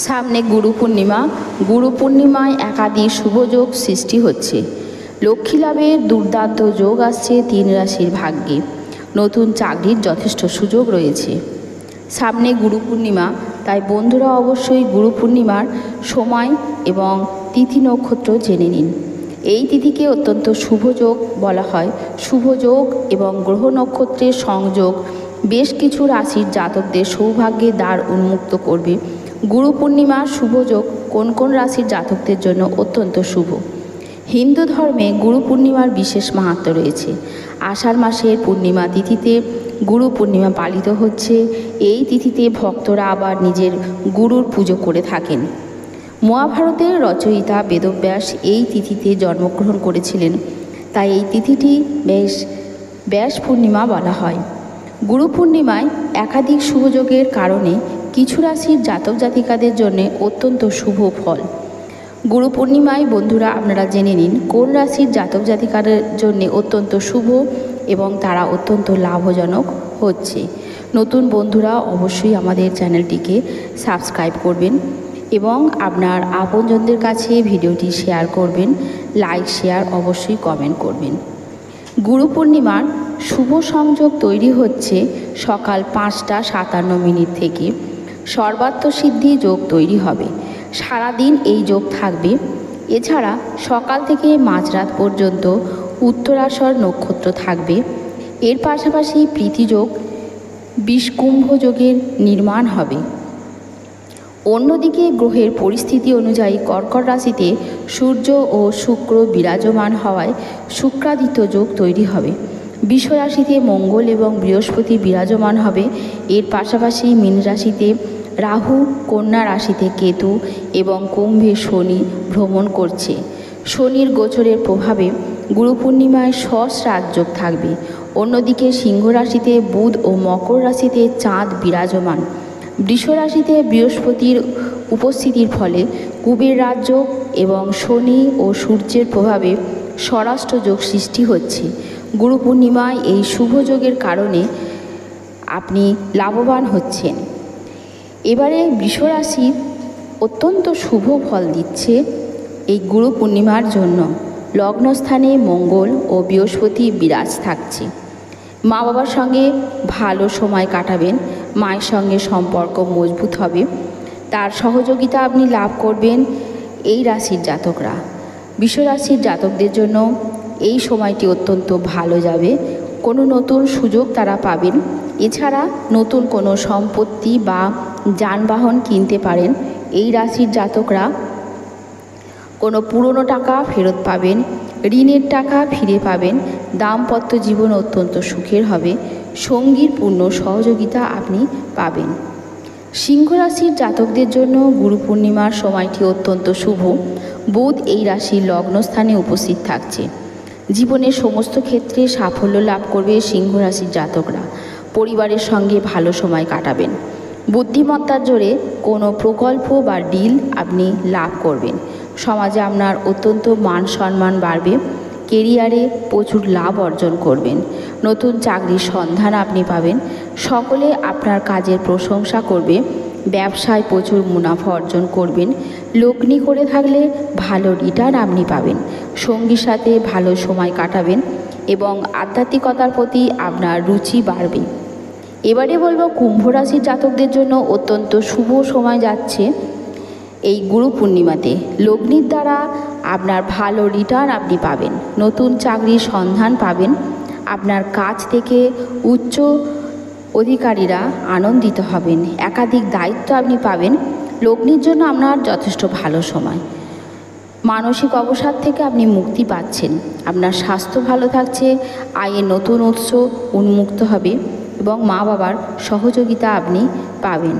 সামনে গুরু পূর্ণিমা। গুরু পূর্ণিমায় একাধিক শুভযোগ সৃষ্টি হচ্ছে। লক্ষ্মী লাভের দুর্দান্ত যোগ আসছে 3 রাশির ভাগ্যে। নতুন চাকরির যথেষ্ট সুযোগ রয়েছে। সামনে গুরু পূর্ণিমা, তাই বন্ধুরা অবশ্যই গুরু পূর্ণিমার সময় এবং তিথি নক্ষত্র জেনে নিন। এই তিথিকে অত্যন্ত শুভযোগ বলা হয়। শুভযোগ এবং গ্রহ নক্ষত্রের সংযোগ বেশ কিছু রাশির জাতকদের সৌভাগ্যের দ্বার উন্মুক্ত করবে। গুরু পূর্ণিমার শুভযোগ কোন কোন রাশির জাতকদের জন্য অত্যন্ত শুভ? হিন্দু ধর্মে গুরু পূর্ণিমার বিশেষ মাহাত্ম্য রয়েছে। আষাঢ় মাসের পূর্ণিমা তিথিতে গুরু পূর্ণিমা পালিত হচ্ছে। এই তিথিতে ভক্তরা আবার নিজের গুরুর পুজো করে থাকেন। মহাভারতের রচয়িতা বেদব্যাস এই তিথিতে জন্মগ্রহণ করেছিলেন, তাই এই তিথিটি ব্যাস পূর্ণিমা বলা হয়। গুরু পূর্ণিমায় একাধিক শুভযোগের কারণে কিছু রাশির জাতক জাতিকাদের জন্য অত্যন্ত শুভ ফল। গুরু পূর্ণিমায় বন্ধুরা আপনারা জেনে নিন কোন রাশির জাতক জাতিকাদের জন্য অত্যন্ত শুভ এবং তারা অত্যন্ত লাভজনক হচ্ছে। নতুন বন্ধুরা অবশ্যই আমাদের চ্যানেলটিকে সাবস্ক্রাইব করবেন এবং আপনার আপনজনদের কাছে ভিডিওটি শেয়ার করবেন। লাইক শেয়ার অবশ্যই কমেন্ট করবেন। গুরু পূর্ণিমার শুভ সংযোগ তৈরি হচ্ছে সকাল 5টা 57 থেকে। সর্বাত্ম সিদ্ধি যোগ তৈরি হবে। সারাদিন এই যোগ থাকবে। এছাড়া সকাল থেকে মাঝরাত পর্যন্ত উত্তরাষাঢ় নক্ষত্র থাকবে। এর পাশাপাশি প্রীতিযোগ বিষকুম্ভ যোগের নির্মাণ হবে। অন্যদিকে গ্রহের পরিস্থিতি অনুযায়ী কর্কট রাশিতে সূর্য ও শুক্র বিরাজমান হওয়ায় শুক্রাদিত্য যোগ তৈরি হবে। বৃষ রাশিতে মঙ্গল এবং বৃহস্পতি বিরাজমান হবে। এর পাশাপাশি মীন রাশিতে রাহু, কন্যা রাশিতে কেতু এবং কুম্ভে শনি ভ্রমণ করছে। শনির গোচরের প্রভাবে গুরু পূর্ণিমায় সহস্রার যোগ থাকবে। অন্যদিকে সিংহ রাশিতে বুধ ও মকর রাশিতে চাঁদ বিরাজমান। বৃষ রাশিতে বৃহস্পতির উপস্থিতির ফলে কুবের রাজযোগ এবং শনি ও সূর্যের প্রভাবে স্বরাষ্ট্র যোগ সৃষ্টি হচ্ছে। গুরু পূর্ণিমায় এই শুভ যোগের কারণে আপনি লাভবান হচ্ছেন। এবারে বৃষ রাশির অত্যন্ত শুভ ফল দিচ্ছে এই গুরু পূর্ণিমার জন্য। লগ্নস্থানে মঙ্গল ও বৃহস্পতি বিরাজ থাকছে। মা বাবার সঙ্গে ভালো সময় কাটাবেন। মায়ের সঙ্গে সম্পর্ক মজবুত হবে। তার সহযোগিতা আপনি লাভ করবেন। এই রাশির জাতকরা, বৃষ রাশির জাতকদের জন্য এই সময়টি অত্যন্ত ভালো যাবে। কোনো নতুন সুযোগ তারা পাবেন। এছাড়া নতুন কোনো সম্পত্তি বা যানবাহন কিনতে পারেন। এই রাশির জাতকরা কোনো পুরনো টাকা ফেরত পাবেন। ঋণের টাকা ফিরে পাবেন। দাম্পত্য জীবন অত্যন্ত সুখের হবে। সঙ্গীর পূর্ণ সহযোগিতা আপনি পাবেন। সিংহ রাশির জাতকদের জন্য গুরু পূর্ণিমার সময়টি অত্যন্ত শুভ। বুধ এই রাশির লগ্নস্থানে উপস্থিত থাকছে। জীবনের সমস্ত ক্ষেত্রে সাফল্য লাভ করবে সিংহ রাশির জাতকরা। পরিবারের সঙ্গে ভালো সময় কাটাবেন। বুদ্ধিমত্তার জোরে কোনো প্রকল্প বা ডিল আপনি লাভ করবেন। সমাজে আপনার অত্যন্ত মান সম্মান বাড়বে। কেরিয়ারে প্রচুর লাভ অর্জন করবেন। নতুন চাকরির সন্ধান আপনি পাবেন। সকলে আপনার কাজের প্রশংসা করবে। ব্যবসায় প্রচুর মুনাফা অর্জন করবেন। লগ্নি করে থাকলে ভালো রিটার্ন আপনি পাবেন। সঙ্গীর সাথে ভালো সময় কাটাবেন এবং আধ্যাত্মিকতার প্রতি আপনার রুচি বাড়বে। এবারে বলবো কুম্ভ রাশির জাতকদের জন্য অত্যন্ত শুভ সময় যাচ্ছে এই গুরু পূর্ণিমাতে। লগ্নির দ্বারা আপনার ভালো রিটার্ন আপনি পাবেন। নতুন চাকরির সন্ধান পাবেন। আপনার কাজ থেকে উচ্চ অধিকারীরা আনন্দিত হবেন। একাধিক দায়িত্ব আপনি পাবেন। লগ্নির জন্য আপনার যথেষ্ট ভালো সময়। মানসিক অবসাদ থেকে আপনি মুক্তি পাচ্ছেন। আপনার স্বাস্থ্য ভালো থাকছে। আয়ের নতুন উৎস উন্মুক্ত হবে এবং মা বাবার সহযোগিতা আপনি পাবেন।